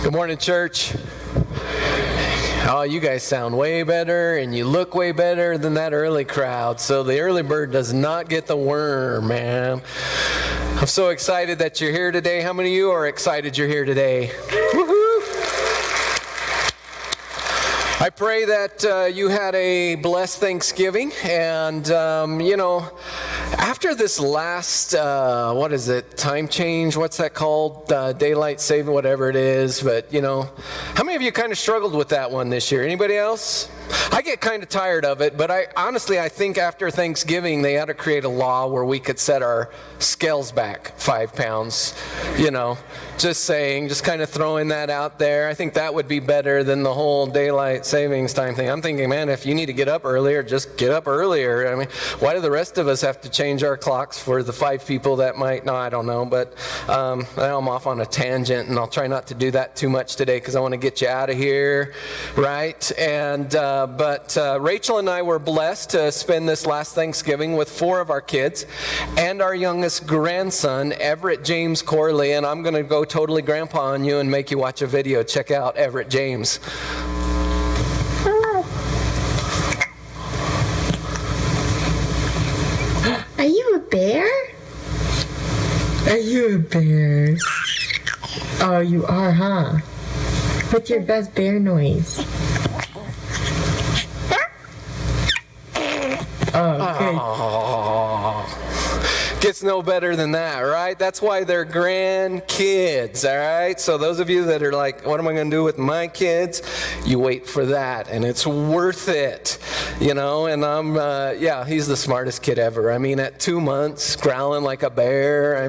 Good morning, church. Oh, you guys sound way better and you look way better than that early crowd. So the early bird does not get the worm, man. I'm so excited that you're here today. How many of you are excited you're here today? Woohoo! I pray that you had a blessed Thanksgiving, and after this last, time change, what's that called? Daylight saving, whatever it is, but how many of you kind of struggled with that one this year? Anybody else? I get kind of tired of it, but I think after Thanksgiving, they ought to create a law where we could set our scales back 5 pounds, just saying, just kind of throwing that out there. I think that would be better than the whole daylight savings time thing. I'm thinking, man, if you need to get up earlier, just get up earlier. I mean, why do the rest of us have to change our clocks for the 5 people that might? No, I don't know, but I'm off on a tangent, and I'll try not to do that too much today because I want to get you out of here, right? And but Rachel and I were blessed to spend this last Thanksgiving with 4 of our kids and our youngest grandson, Everett James Corley, and I'm going to go totally grandpa on you and make you watch a video. Check out Everett James. Are you a bear? Are you a bear? Oh, you are, huh? What's your best bear noise? Oh, gets no better than that, right? That's why they're grandkids, all right? So those of you that are like, what am I going to do with my kids? You wait for that, and it's worth it, and he's the smartest kid ever. I mean, at 2 months, growling like a bear,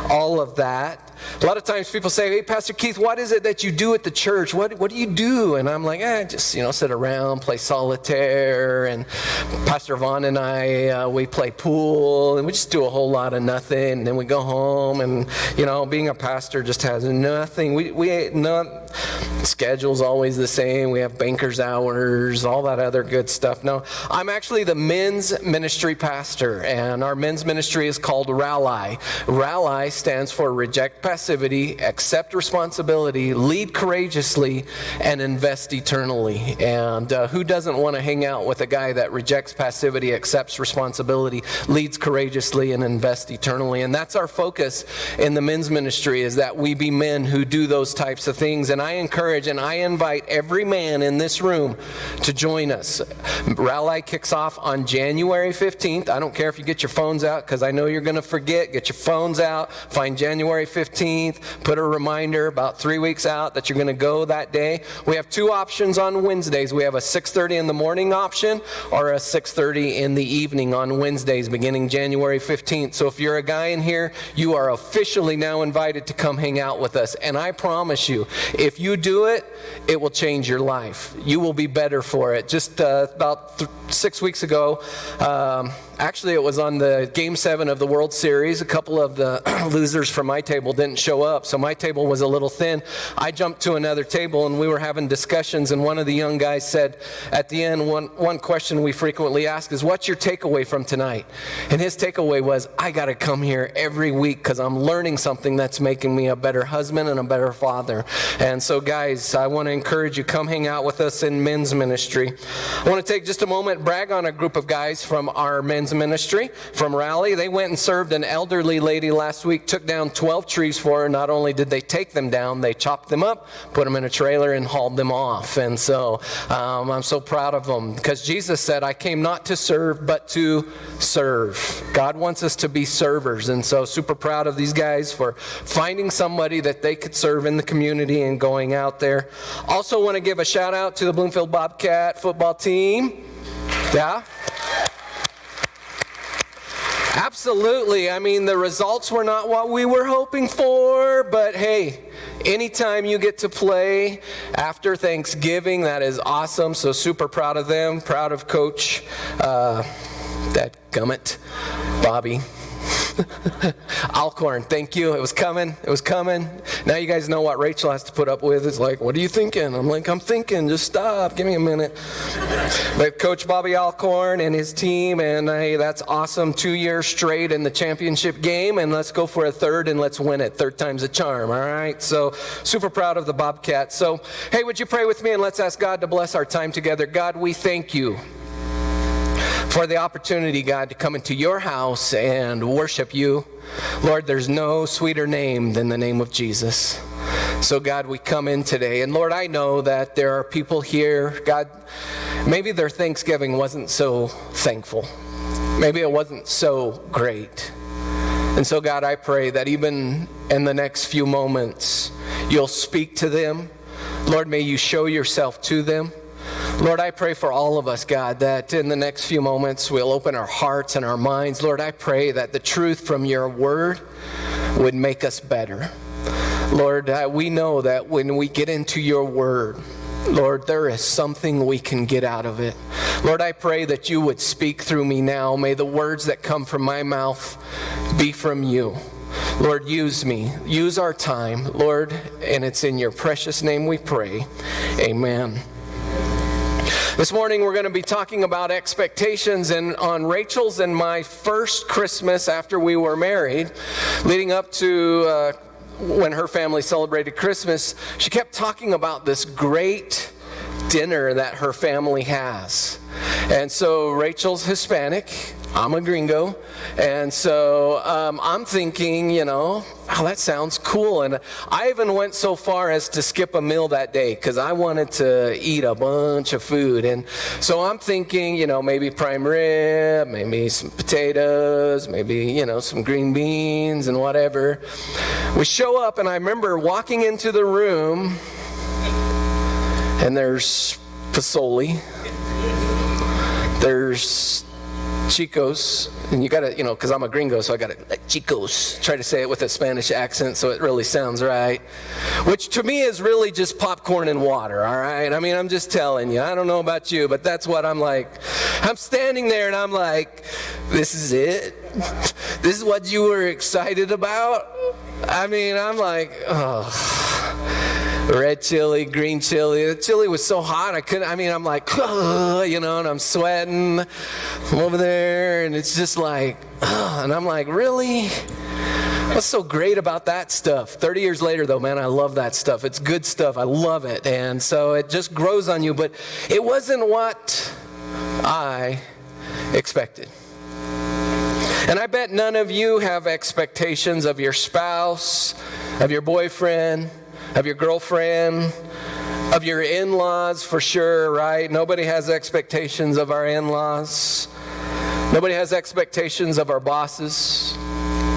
all of that. A lot of times people say, hey, Pastor Keith, what is it that you do at the church? What do you do? And I'm like, just, sit around, play solitaire. And Pastor Vaughn and I, we play pool, and we just do a whole lot of nothing. And then we go home, and, being a pastor just has nothing. Schedule's always the same. We have banker's hours, all that other good stuff. No, I'm actually the men's ministry pastor, and our men's ministry is called Rally. Rally stands for Reject Passivity, Accept Responsibility, Lead Courageously, and Invest Eternally. And who doesn't want to hang out with a guy that rejects passivity, accepts responsibility, leads courageously, and invests eternally? And that's our focus in the men's ministry, is that we be men who do those types of things. And I encourage and I invite every man in this room to join us. Rally kicks off on January 15th. I don't care if you get your phones out, because I know you're going to forget. Get your phones out. Find January 15th. Put a reminder about 3 weeks out that you're going to go that day. We have 2 options on Wednesdays. We have a 6:30 in the morning option or a 6:30 in the evening on Wednesdays beginning January 15th. So if you're a guy in here, you are officially now invited to come hang out with us. And I promise you, if you do it, it will change your life. You will be better for it. Just about 6 weeks ago, actually it was on the Game 7 of the World Series. A couple of the losers from my table didn't show up, so my table was a little thin. I jumped to another table, and we were having discussions, and one of the young guys said at the end, one question we frequently ask is, what's your takeaway from tonight? And his takeaway was, I got to come here every week because I'm learning something that's making me a better husband and a better father. And so guys, I want to encourage you, come hang out with us in men's ministry. I want to take just a moment, brag on a group of guys from our men's ministry, from Rally. They went and served an elderly lady last week, took down 12 trees for her. Not only did they take them down, they chopped them up, put them in a trailer, and hauled them off. And so I'm so proud of them, because Jesus said, I came not to serve, but to serve. God wants us to be servers, and so super proud of these guys for finding somebody that they could serve in the community and going out there. Also want to give a shout out to the Bloomfield Bobcat football team. Yeah? Absolutely. I mean, the results were not what we were hoping for, but hey, anytime you get to play after Thanksgiving, that is awesome. So super proud of them. Proud of Coach Bobby. Alcorn, thank you. It was coming. It was coming. Now you guys know what Rachel has to put up with. It's like, what are you thinking? I'm like, I'm thinking. Just stop. Give me a minute. But Coach Bobby Alcorn and his team, and hey, that's awesome. 2 years straight in the championship game, and let's go for a third and let's win it. Third time's a charm, all right? So super proud of the Bobcats. So, hey, would you pray with me and let's ask God to bless our time together. God, we thank you for the opportunity, God, to come into your house and worship you. Lord, there's no sweeter name than the name of Jesus. So, God, we come in today. And, Lord, I know that there are people here, God, maybe their Thanksgiving wasn't so thankful. Maybe it wasn't so great. And so, God, I pray that even in the next few moments, you'll speak to them. Lord, may you show yourself to them. Lord, I pray for all of us, God, that in the next few moments we'll open our hearts and our minds. Lord, I pray that the truth from your word would make us better. Lord, we know that when we get into your word, Lord, there is something we can get out of it. Lord, I pray that you would speak through me now. May the words that come from my mouth be from you. Lord, use me. Use our time, Lord, and it's in your precious name we pray. Amen. This morning we're going to be talking about expectations, and on Rachel's and my first Christmas after we were married, leading up to when her family celebrated Christmas, she kept talking about this great dinner that her family has. And so Rachel's Hispanic, I'm a gringo, and so I'm thinking, you know, oh, that sounds cool. And I even went so far as to skip a meal that day because I wanted to eat a bunch of food. And so I'm thinking, you know, maybe prime rib, maybe some potatoes, maybe, you know, some green beans and whatever. We show up, and I remember walking into the room, and there's pozole, there's Chicos, and you gotta, you know, because I'm a gringo, so I gotta, like, Chicos, try to say it with a Spanish accent so it really sounds right, which to me is really just popcorn and water, all right? I mean, I'm just telling you, I don't know about you, but that's what I'm like. I'm standing there and I'm like, this is it? This is what you were excited about? I mean, I'm like, oh. Red chili, green chili. The chili was so hot, I'm like, you know, and I'm sweating. I'm over there, and it's just like, and I'm like, really? What's so great about that stuff? 30 years later, though, man, I love that stuff. It's good stuff. I love it. And so it just grows on you, but it wasn't what I expected. And I bet none of you have expectations of your spouse, of your boyfriend, of your girlfriend, of your in-laws for sure, right? Nobody has expectations of our in-laws. Nobody has expectations of our bosses.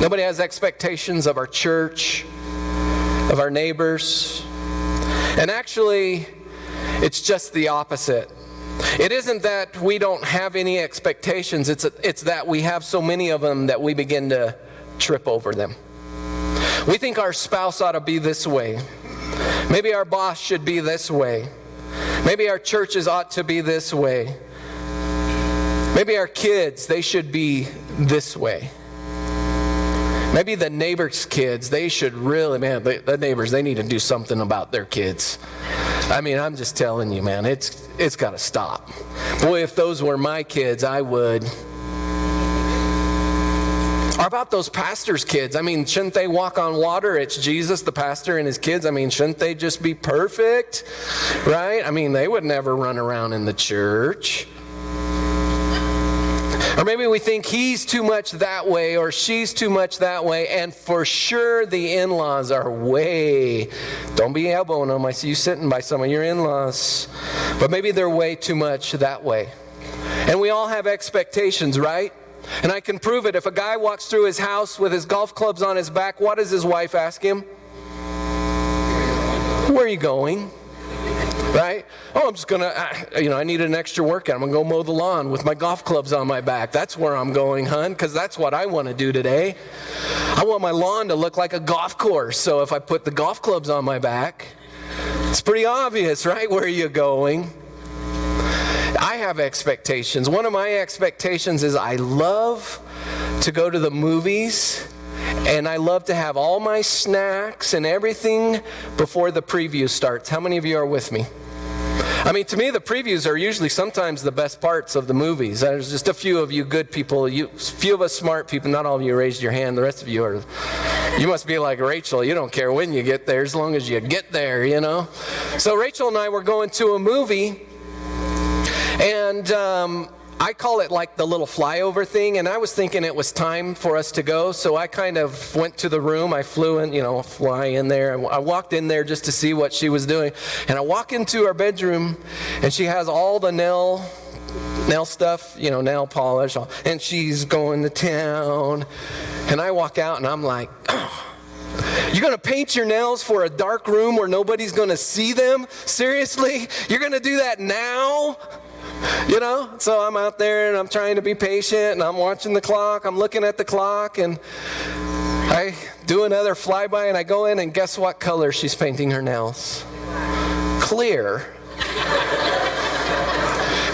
Nobody has expectations of our church, of our neighbors. And actually, it's just the opposite. It isn't that we don't have any expectations, it's that we have so many of them that we begin to trip over them. We think our spouse ought to be this way. Maybe our boss should be this way. Maybe our churches ought to be this way. Maybe our kids, they should be this way. Maybe the neighbor's kids, they should really, man, the neighbors, they need to do something about their kids. I mean, I'm just telling you, man, it's got to stop. Boy, if those were my kids, I would. Or about those pastors' kids? I mean, shouldn't they walk on water? It's Jesus, the pastor, and his kids. I mean, shouldn't they just be perfect? Right? I mean, they would never run around in the church. Or maybe we think he's too much that way or she's too much that way, and for sure the in-laws are way, don't be elbowing them. I see you sitting by some of your in-laws. But maybe they're way too much that way. And we all have expectations, right? And I can prove it. If a guy walks through his house with his golf clubs on his back, what does his wife ask him? Where are you going? Right? Oh, I'm just going to, I need an extra workout. I'm going to go mow the lawn with my golf clubs on my back. That's where I'm going, hun, because that's what I want to do today. I want my lawn to look like a golf course. So if I put the golf clubs on my back, it's pretty obvious, right? Where are you going? I have expectations. One of my expectations is I love to go to the movies, and I love to have all my snacks and everything before the preview starts. How many of you are with me? I mean, to me, the previews are usually sometimes the best parts of the movies. There's just a few of you good people, few of us smart people. Not all of you raised your hand. The rest of you you must be like Rachel. You don't care when you get there as long as you get there, you know. So Rachel and I were going to a movie, and I call it like the little flyover thing, and I was thinking it was time for us to go, so I kind of went to the room. I flew in, fly in there. I walked in there just to see what she was doing, and I walk into her bedroom, and she has all the nail stuff, nail polish, and she's going to town, and I walk out, and I'm like, oh, you're going to paint your nails for a dark room where nobody's going to see them? Seriously? You're going to do that now? So I'm out there and I'm trying to be patient and I'm watching the clock. I'm looking at the clock and I do another flyby and I go in and guess what color she's painting her nails? Clear.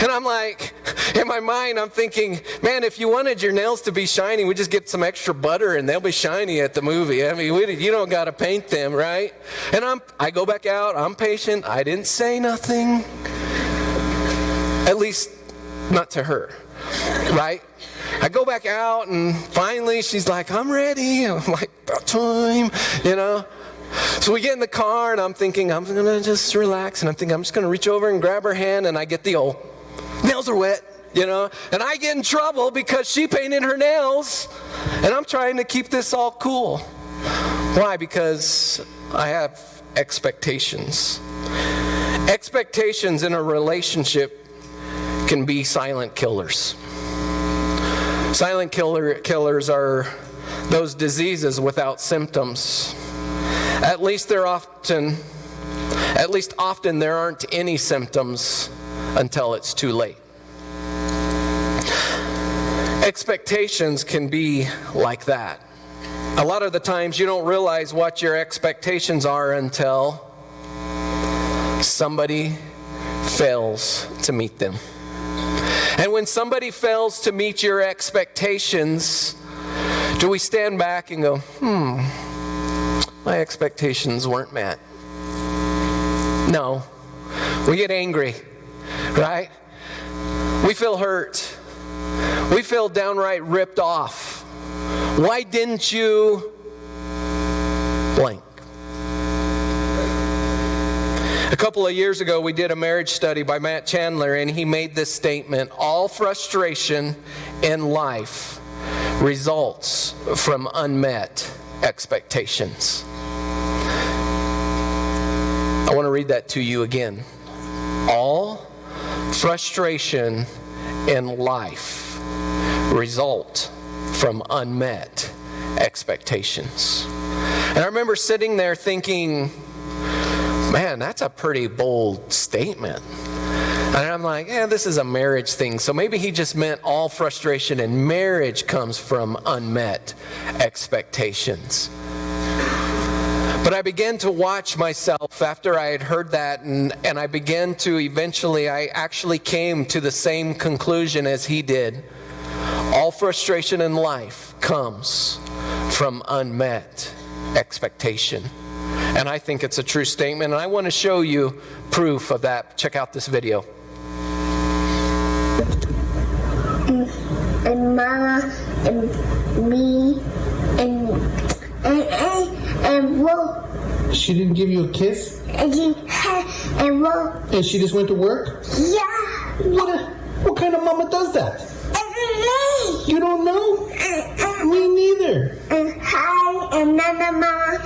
And I'm like, in my mind, I'm thinking, man, if you wanted your nails to be shiny, we just get some extra butter and they'll be shiny at the movie. I mean, you don't got to paint them, right? And I go back out. I'm patient. I didn't say nothing. At least, not to her, right? I go back out, and finally, she's like, I'm ready. I'm like, about time, So we get in the car, and I'm thinking, I'm going to just relax. And I'm thinking, I'm just going to reach over and grab her hand, and I get the old, nails are wet, And I get in trouble because she painted her nails, and I'm trying to keep this all cool. Why? Because I have expectations. Expectations in a relationship can be silent killers. Silent killers are those diseases without symptoms. At least often there aren't any symptoms until it's too late. Expectations can be like that. A lot of the times you don't realize what your expectations are until somebody fails to meet them. And when somebody fails to meet your expectations, do we stand back and go, my expectations weren't met? No. We get angry, right? We feel hurt. We feel downright ripped off. Why didn't you blank? A couple of years ago, we did a marriage study by Matt Chandler, and he made this statement: all frustration in life results from unmet expectations. I want to read that to you again. All frustration in life result from unmet expectations. And I remember sitting there thinking, man, that's a pretty bold statement. And I'm like, this is a marriage thing. So maybe he just meant all frustration in marriage comes from unmet expectations. But I began to watch myself after I had heard that, and I began to I actually came to the same conclusion as he did. All frustration in life comes from unmet expectation. And I think it's a true statement, and I want to show you proof of that. Check out this video. And Mama and me and Wolf. She didn't give you a kiss? And Wolf. And she just went to work? Yeah. What kind of mama does that? You don't know? Me neither. Hi, and Nana Mama.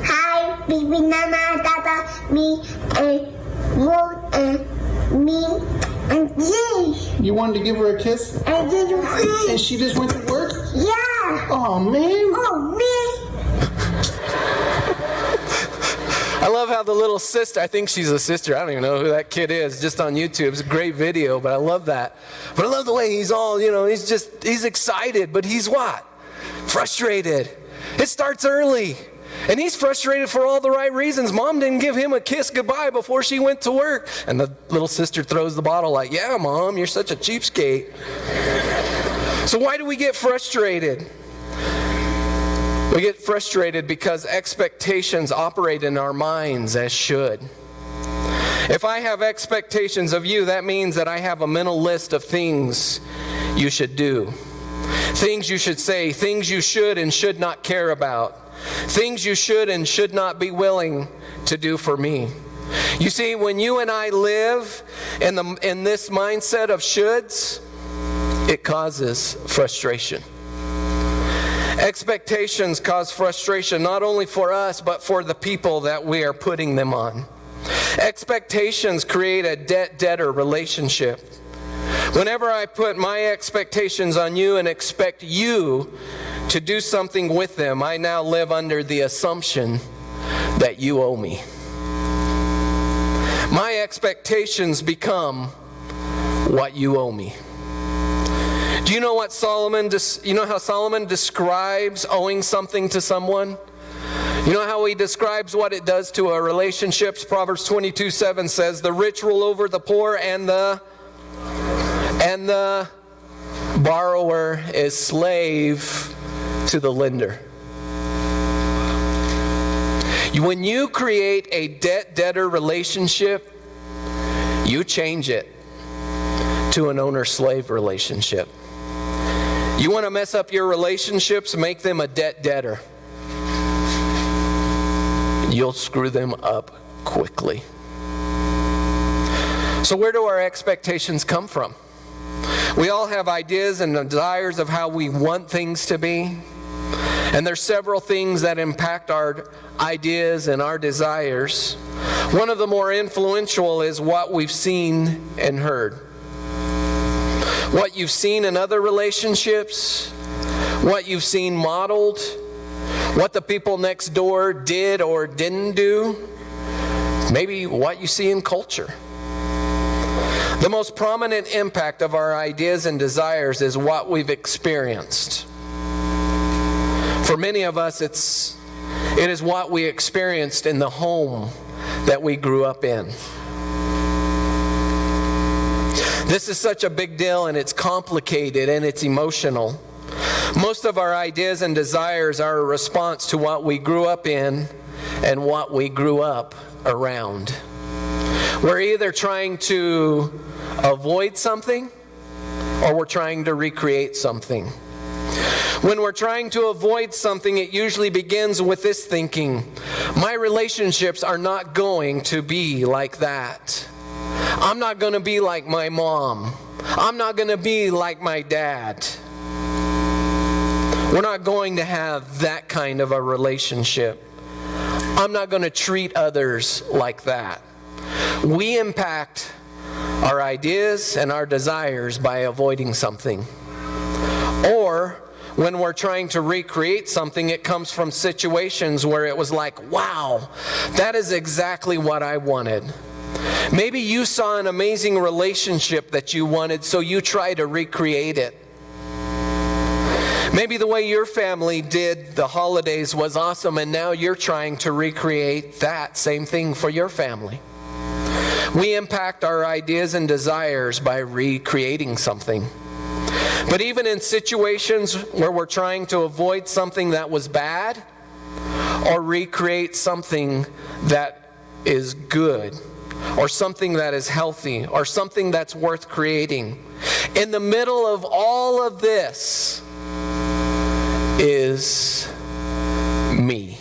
Hi, baby Nana, Dada, me, and Wolf, and me, and Jay. You wanted to give her a kiss? And did you see? And she just went to work? Yeah. Oh, man. Oh, me. I love how the little sister, I think she's a sister, I don't even know who that kid is, just on YouTube. It's a great video, but I love that. But I love the way he's all, he's excited, but he's what? Frustrated. It starts early. And he's frustrated for all the right reasons. Mom didn't give him a kiss goodbye before she went to work. And the little sister throws the bottle like, yeah, Mom, you're such a cheapskate. So why do we get frustrated? We get frustrated because expectations operate in our minds as should. If I have expectations of you, that means that I have a mental list of things you should do. Things you should say, things you should and should not care about. Things you should and should not be willing to do for me. You see, when you and I live in this mindset of shoulds, it causes frustration. Expectations cause frustration not only for us, but for the people that we are putting them on. Expectations create a debt-debtor relationship. Whenever I put my expectations on you and expect you to do something with them, I now live under the assumption that you owe me. My expectations become what you owe me. Do you know what you know how Solomon describes owing something to someone? You know how he describes what it does to a relationship? Proverbs 22:7 says, "The rich rule over the poor, and the borrower is slave to the lender." When you create a debt-debtor relationship, you change it to an owner-slave relationship. You want to mess up your relationships, make them a debt-debtor. You'll screw them up quickly. So where do our expectations come from? We all have ideas and desires of how we want things to be. And there's several things that impact our ideas and our desires. One of the more influential is what we've seen and heard. What you've seen in other relationships, what you've seen modeled, what the people next door did or didn't do, maybe what you see in culture. The most prominent impact of our ideas and desires is what we've experienced. For many of us, it is what we experienced in the home that we grew up in. This is such a big deal, and it's complicated and it's emotional. Most of our ideas and desires are a response to what we grew up in and what we grew up around. We're either trying to avoid something or we're trying to recreate something. When we're trying to avoid something, it usually begins with this thinking: my relationships are not going to be like that. I'm not going to be like my mom. I'm not going to be like my dad. We're not going to have that kind of a relationship. I'm not going to treat others like that. We impact our ideas and our desires by avoiding something. Or when we're trying to recreate something, it comes from situations where it was like, wow, that is exactly what I wanted. Maybe you saw an amazing relationship that you wanted, so you try to recreate it. Maybe the way your family did the holidays was awesome, and now you're trying to recreate that same thing for your family. We impact our ideas and desires by recreating something. But even in situations where we're trying to avoid something that was bad or recreate something that is good or something that is healthy or something that's worth creating, in the middle of all of this is me.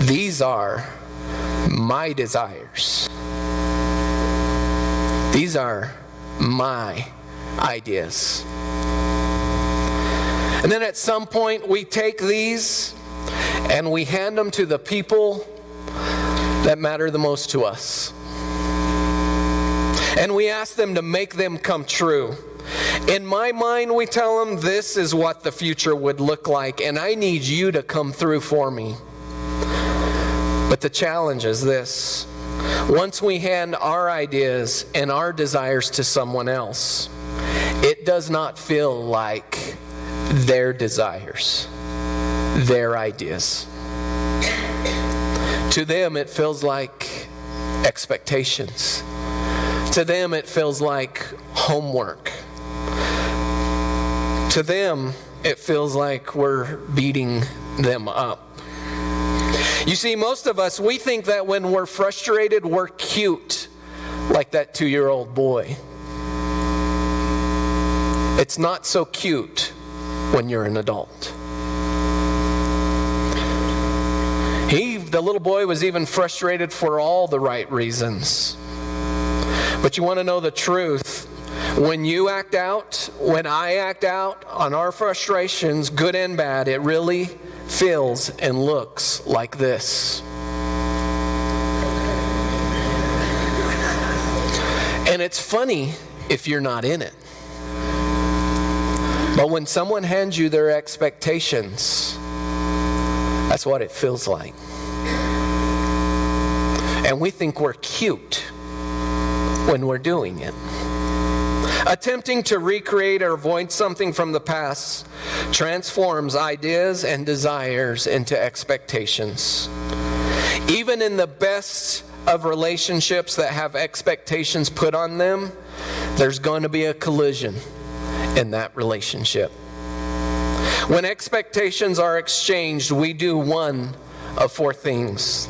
These are my desires. These are my ideas. And then at some point we take these and we hand them to the people that matter the most to us. And we ask them to make them come true. In my mind, we tell them, this is what the future would look like, and I need you to come through for me. But the challenge is this: once we hand our ideas and our desires to someone else, it does not feel like their desires, their ideas. To them, it feels like expectations. To them, it feels like homework. To them, it feels like we're beating them up. You see, most of us, we think that when we're frustrated, we're cute, like that 2-year-old boy. It's not so cute when you're an adult. The little boy was even frustrated for all the right reasons. But you want to know the truth? When you act out, when I act out on our frustrations, good and bad, it really feels and looks like this. And it's funny if you're not in it. But when someone hands you their expectations, that's what it feels like. And we think we're cute when we're doing it. Attempting to recreate or avoid something from the past transforms ideas and desires into expectations. Even in the best of relationships that have expectations put on them, there's going to be a collision in that relationship. When expectations are exchanged, we do one of 4 things.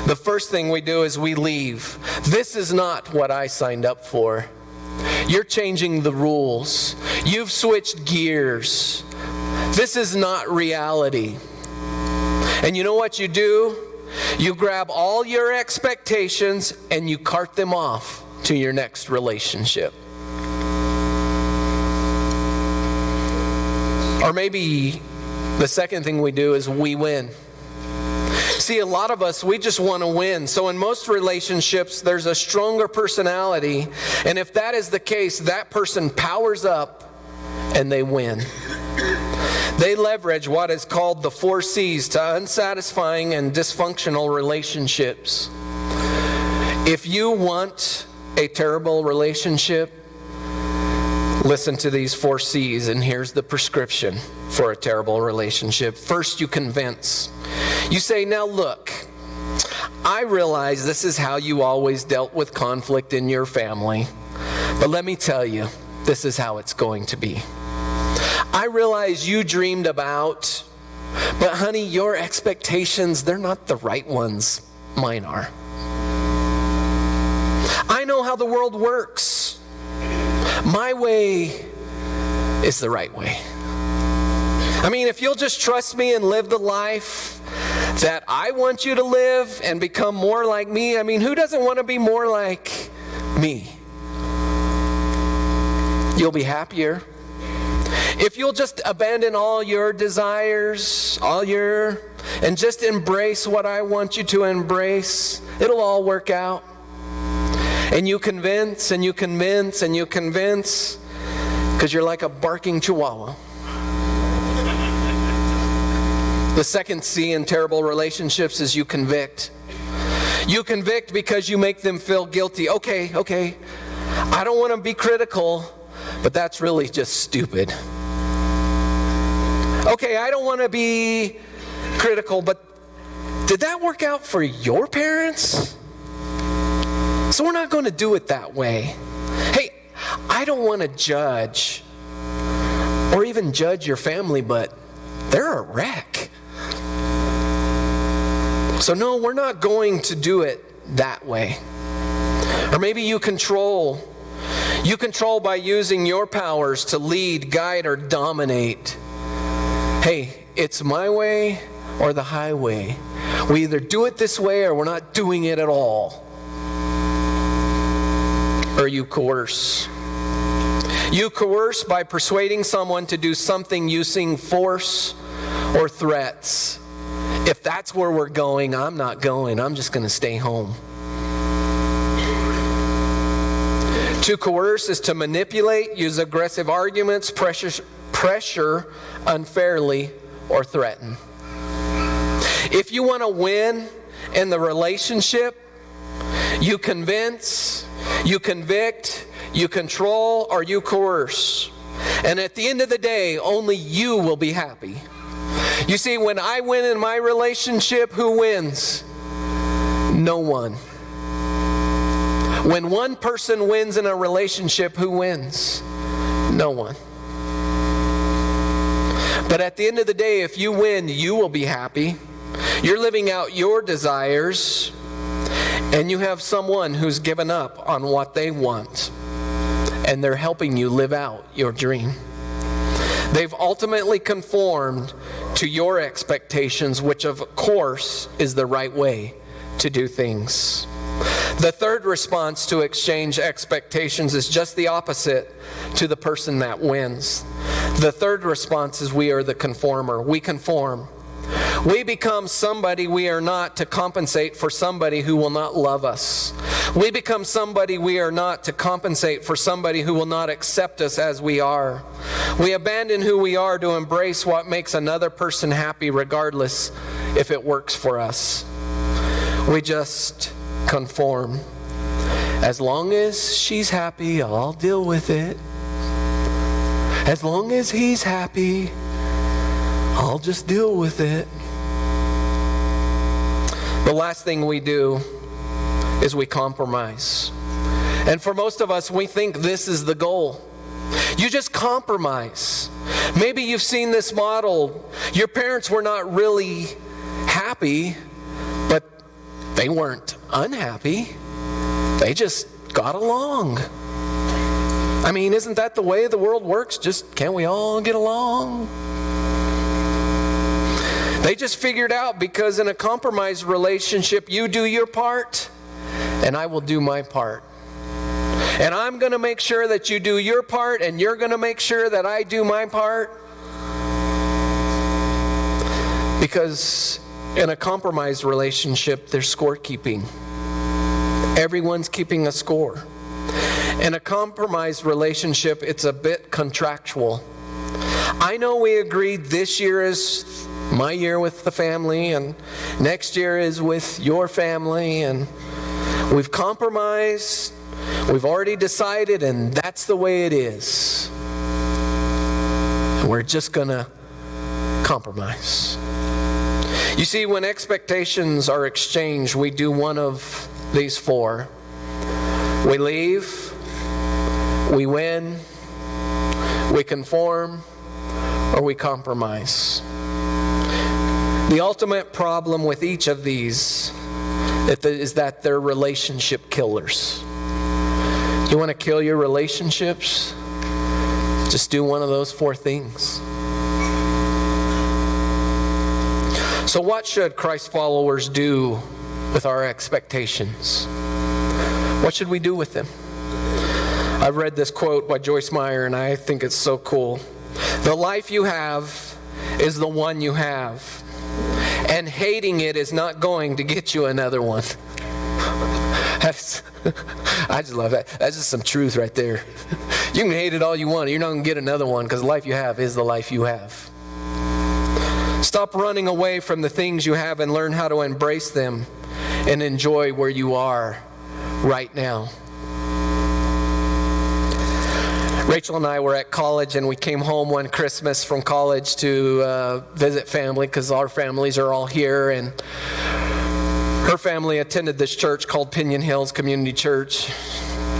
The first thing we do is we leave. This is not what I signed up for. You're changing the rules. You've switched gears. This is not reality. And you know what you do? You grab all your expectations and you cart them off to your next relationship. Or maybe the second thing we do is we win. See, a lot of us, we just want to win. So in most relationships, there's a stronger personality. And if that is the case, that person powers up and they win. They leverage what is called the 4 C's to unsatisfying and dysfunctional relationships. If you want a terrible relationship, listen to these 4 C's, and here's the prescription for a terrible relationship. First, you convince. You say, now look, I realize this is how you always dealt with conflict in your family, but let me tell you, this is how it's going to be. I realize you dreamed about, but honey, your expectations, they're not the right ones. Mine are. I know how the world works. My way is the right way. I mean, if you'll just trust me and live the life that I want you to live and become more like me, I mean, who doesn't want to be more like me? You'll be happier. If you'll just abandon all your desires, and just embrace what I want you to embrace, it'll all work out. And you convince, and you convince, and you convince, because you're like a barking chihuahua. The second C in terrible relationships is you convict. You convict because you make them feel guilty. Okay, I don't want to be critical, but that's really just stupid. Okay, I don't want to be critical, but did that work out for your parents? So we're not going to do it that way. Hey, I don't want to judge or even judge your family, but they're a wreck. So no, we're not going to do it that way. Or maybe you control. You control by using your powers to lead, guide, or dominate. Hey, it's my way or the highway. We either do it this way or we're not doing it at all. Or you coerce. You coerce by persuading someone to do something using force or threats. If that's where we're going, I'm not going. I'm just going to stay home. To coerce is to manipulate, use aggressive arguments, pressure unfairly, or threaten. If you want to win in the relationship, you convince, you convict, you control, or you coerce. And at the end of the day, only you will be happy. You see, when I win in my relationship, who wins? No one. When one person wins in a relationship, who wins? No one. But at the end of the day, if you win, you will be happy. You're living out your desires, and you have someone who's given up on what they want, and they're helping you live out your dream. They've ultimately conformed to your expectations, which of course is the right way to do things. The third response to exchange expectations is just the opposite to the person that wins. The third response is we are the conformer. We conform. We become somebody we are not to compensate for somebody who will not love us. We become somebody we are not to compensate for somebody who will not accept us as we are. We abandon who we are to embrace what makes another person happy, regardless if it works for us. We just conform. As long as she's happy, I'll deal with it. As long as he's happy, I'll just deal with it. The last thing we do is we compromise. And for most of us, we think this is the goal. You just compromise. Maybe you've seen this model. Your parents were not really happy, but they weren't unhappy. They just got along. I mean, isn't that the way the world works? Just can't we all get along? They just figured out, because in a compromised relationship, you do your part and I will do my part. And I'm going to make sure that you do your part, and you're going to make sure that I do my part. Because in a compromised relationship, there's scorekeeping. Everyone's keeping a score. In a compromised relationship, it's a bit contractual. I know we agreed this year is my year with the family, and next year is with your family, and we've compromised, we've already decided, and that's the way it is. And we're just gonna compromise. You see, when expectations are exchanged, we do one of these four. We leave, we win, we conform, or we compromise. The ultimate problem with each of these is that they're relationship killers. You want to kill your relationships? Just do one of those four things. So what should Christ followers do with our expectations? What should we do with them? I've read this quote by Joyce Meyer, and I think it's so cool. The life you have is the one you have, and hating it is not going to get you another one. I just love that. That's just some truth right there. You can hate it all you want. You're not going to get another one, because the life you have is the life you have. Stop running away from the things you have and learn how to embrace them and enjoy where you are right now. Rachel and I were at college, and we came home one Christmas from college to visit family, because our families are all here, and her family attended this church called Pinion Hills Community Church.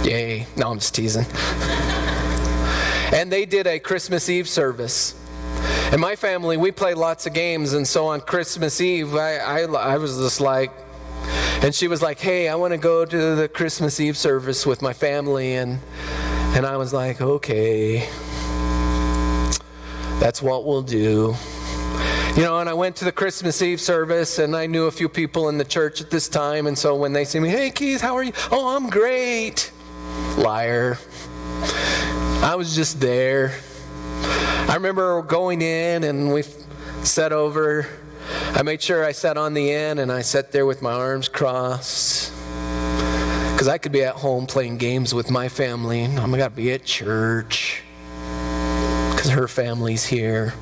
Yay. No, I'm just teasing. And they did a Christmas Eve service. And my family, we played lots of games, and so on Christmas Eve, I was just like, and she was like, hey, I want to go to the Christmas Eve service with my family, and I was like, okay, that's what we'll do. You know, and I went to the Christmas Eve service, and I knew a few people in the church at this time, and so when they see me, hey, Keith, how are you? Oh, I'm great. Liar. I was just there. I remember going in, and we sat over. I made sure I sat on the end, and I sat there with my arms crossed, because I could be at home playing games with my family. I'm going to be at church because her family's here.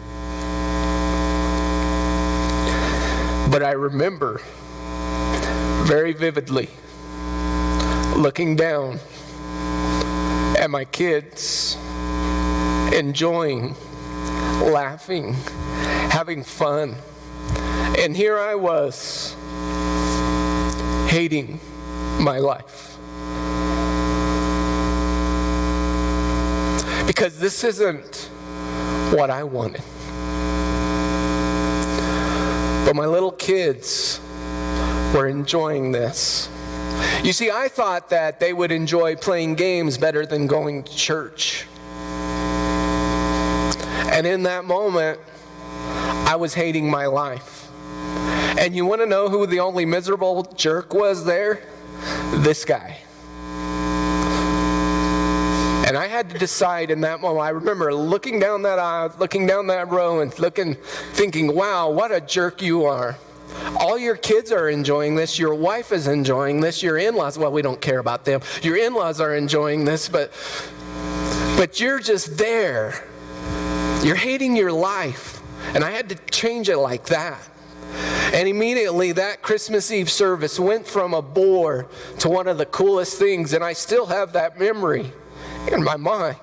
But I remember very vividly looking down at my kids, enjoying, laughing, having fun. And here I was, hating my life. Because this isn't what I wanted. But my little kids were enjoying this. You see, I thought that they would enjoy playing games better than going to church. And in that moment, I was hating my life. And you want to know who the only miserable jerk was there? This guy. And I had to decide in that moment. I remember looking down that aisle, looking down that row and thinking, wow, what a jerk you are. All your kids are enjoying this. Your wife is enjoying this. Your in-laws, well, we don't care about them. Your in-laws are enjoying this, but you're just there. You're hating your life. And I had to change it like that. And immediately that Christmas Eve service went from a bore to one of the coolest things. And I still have that memory in my mind.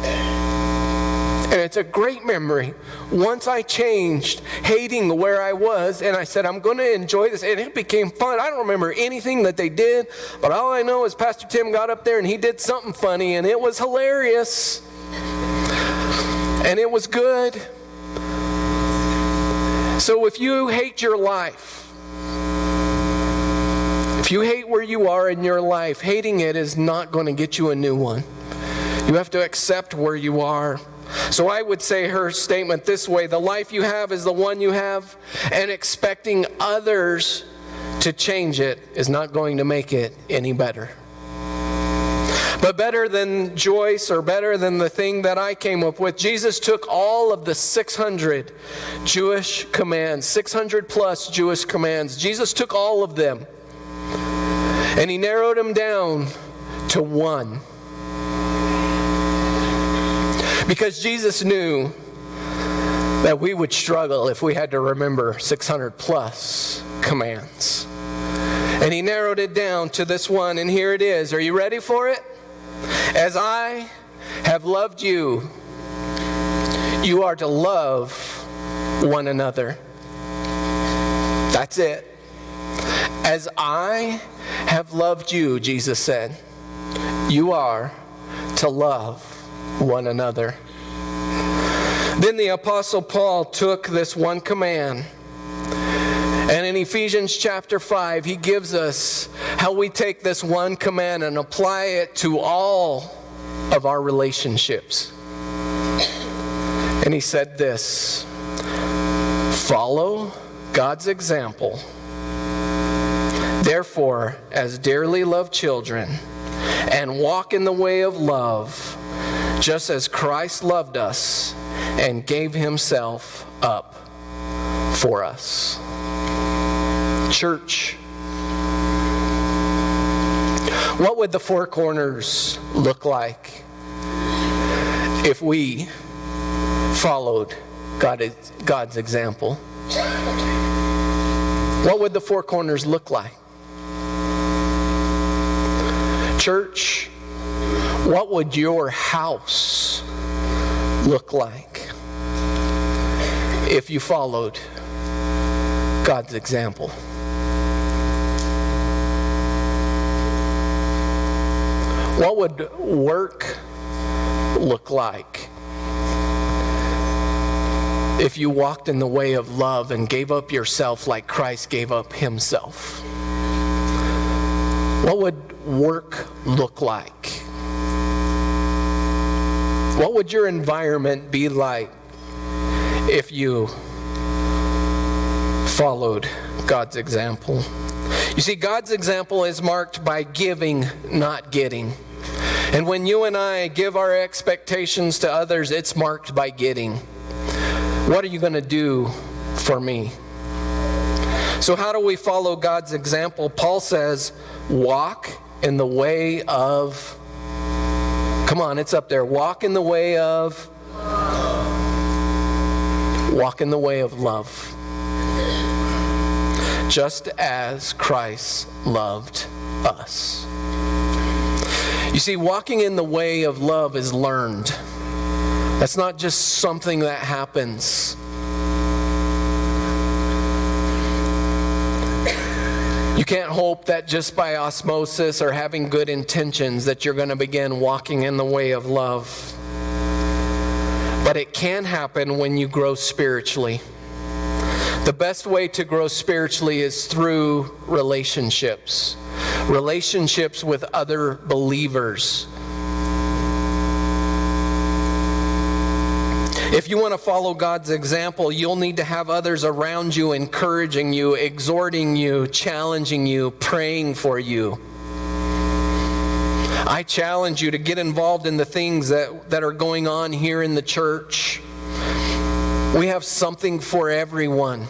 And it's a great memory. Once I changed hating where I was and I said, I'm going to enjoy this. And it became fun. I don't remember anything that they did. But all I know is Pastor Tim got up there and he did something funny. And it was hilarious. And it was good. So if you hate your life, if you hate where you are in your life, hating it is not going to get you a new one. You have to accept where you are. So I would say her statement this way: the life you have is the one you have, and expecting others to change it is not going to make it any better. But better than Joyce, or better than the thing that I came up with, Jesus took all of the 600 Jewish commands, 600 plus Jewish commands. Jesus took all of them, and he narrowed them down to one. Because Jesus knew that we would struggle if we had to remember 600 plus commands. And he narrowed it down to this one, and here it is. Are you ready for it? As I have loved you, you are to love one another. That's it. As I have loved you, Jesus said, you are to love one another. Then the Apostle Paul took this one command, and in Ephesians chapter 5, he gives us how we take this one command and apply it to all of our relationships. And he said this: follow God's example. Therefore, as dearly loved children, and walk in the way of love, just as Christ loved us and gave himself up for us. Church, what would the four corners look like if we followed God's example? What would the four corners look like? Church, what would your house look like if you followed God's example? What would work look like if you walked in the way of love and gave up yourself like Christ gave up himself? What would work look like? What would your environment be like if you followed God's example? You see, God's example is marked by giving, not getting. And when you and I give our expectations to others, it's marked by getting. What are you going to do for me? So how do we follow God's example? Paul says, walk in the way of, come on, it's up there. Walk in the way of love. Just as Christ loved us. You see, walking in the way of love is learned. That's not just something that happens. You can't hope that just by osmosis or having good intentions that you're going to begin walking in the way of love. But it can happen when you grow spiritually. The best way to grow spiritually is through relationships. Relationships with other believers. If you want to follow God's example, you'll need to have others around you encouraging you, exhorting you, challenging you, praying for you. I challenge you to get involved in the things that are going on here in the church. We have something for everyone.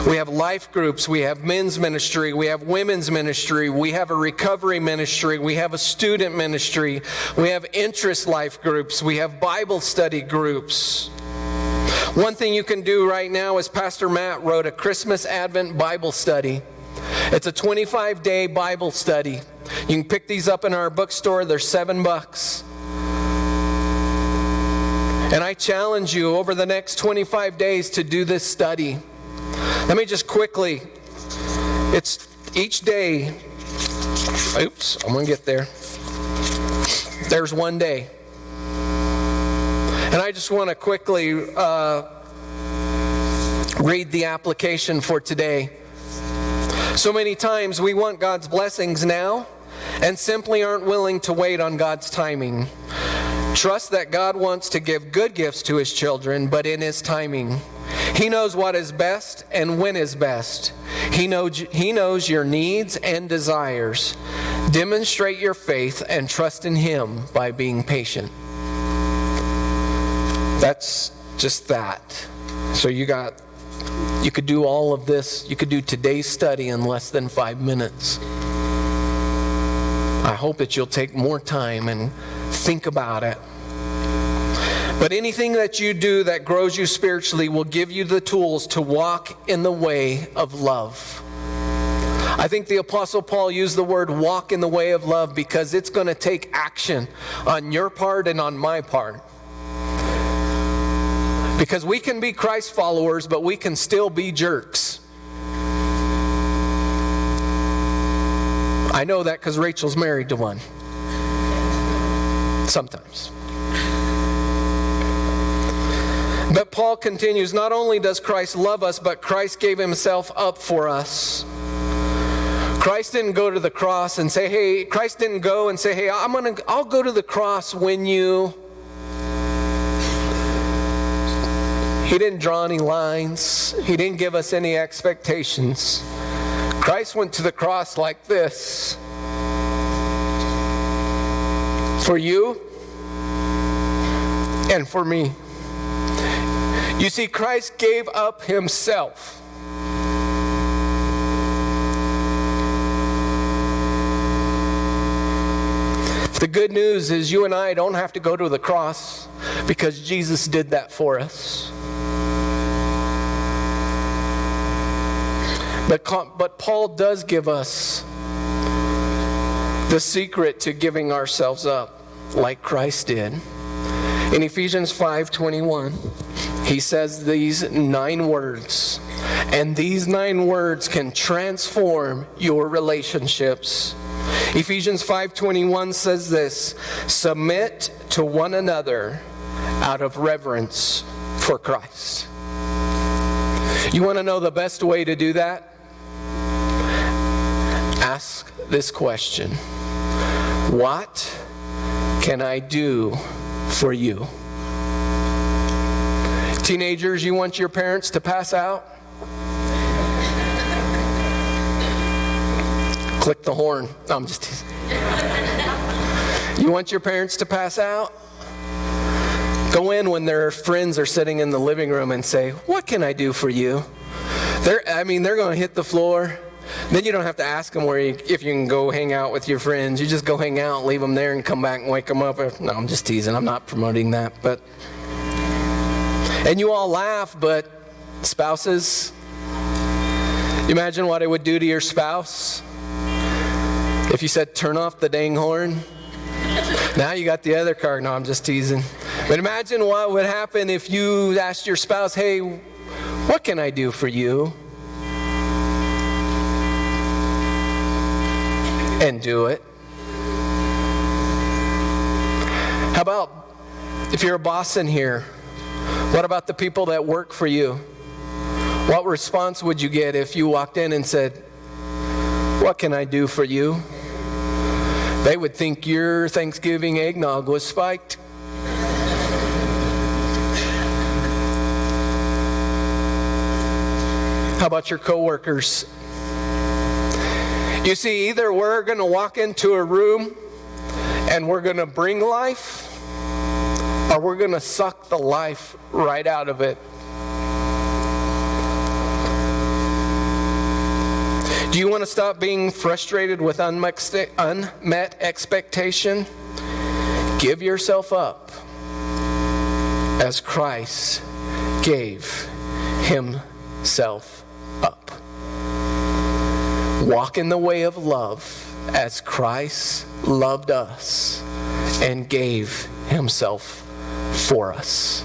We have life groups, we have men's ministry, we have women's ministry, we have a recovery ministry, we have a student ministry, we have interest life groups, we have Bible study groups. One thing you can do right now is Pastor Matt wrote a Christmas Advent Bible study. It's a 25-day Bible study. You can pick these up in our bookstore. They're $7. And I challenge you over the next 25 days to do this study. Let me just quickly, it's each day, oops, I'm going to get there. There's one day. And I just want to quickly read the application for today. So many times we want God's blessings now and simply aren't willing to wait on God's timing. Trust that God wants to give good gifts to His children, but in His timing. He knows what is best and when is best. He knows your needs and desires. Demonstrate your faith and trust in Him by being patient. That's just that. So you could do all of this. You could do today's study in less than 5 minutes. I hope that you'll take more time and think about it. But anything that you do that grows you spiritually will give you the tools to walk in the way of love. I think the Apostle Paul used the word walk in the way of love because it's going to take action on your part and on my part. Because we can be Christ followers, but we can still be jerks. I know that because Rachel's married to one. Sometimes. But Paul continues, not only does Christ love us, but Christ gave Himself up for us. Christ didn't go to the cross and say, hey, Christ didn't go and say, hey, I'll go to the cross when you... He didn't draw any lines. He didn't give us any expectations. Christ went to the cross like this. For you and for me. You see, Christ gave up Himself. The good news is you and I don't have to go to the cross because Jesus did that for us. But Paul does give us the secret to giving ourselves up like Christ did. In Ephesians 5:21, he says these 9 words, and these 9 words can transform your relationships. Ephesians 5:21 says this, submit to one another out of reverence for Christ. You want to know the best way to do that? Ask this question. What can I do for you? Teenagers, you want your parents to pass out? Click the horn. No, I'm just teasing. You want your parents to pass out? Go in when their friends are sitting in the living room and say, what can I do for you? They're going to hit the floor. Then you don't have to ask them if you can go hang out with your friends. You just go hang out, leave them there, and come back and wake them up. No, I'm just teasing. I'm not promoting that. And you all laugh, but spouses, you imagine what it would do to your spouse if you said, turn off the dang horn. Now you got the other car. No, I'm just teasing. But imagine what would happen if you asked your spouse, hey, what can I do for you? And do it. How about if you're a boss in here? What about the people that work for you? What response would you get if you walked in and said, "What can I do for you?" They would think your Thanksgiving eggnog was spiked. How about your coworkers? You see, either we're going to walk into a room and we're going to bring life, or we're going to suck the life right out of it. Do you want to stop being frustrated with unmet expectation? Give yourself up as Christ gave himself up. Walk in the way of love as Christ loved us and gave himself for us.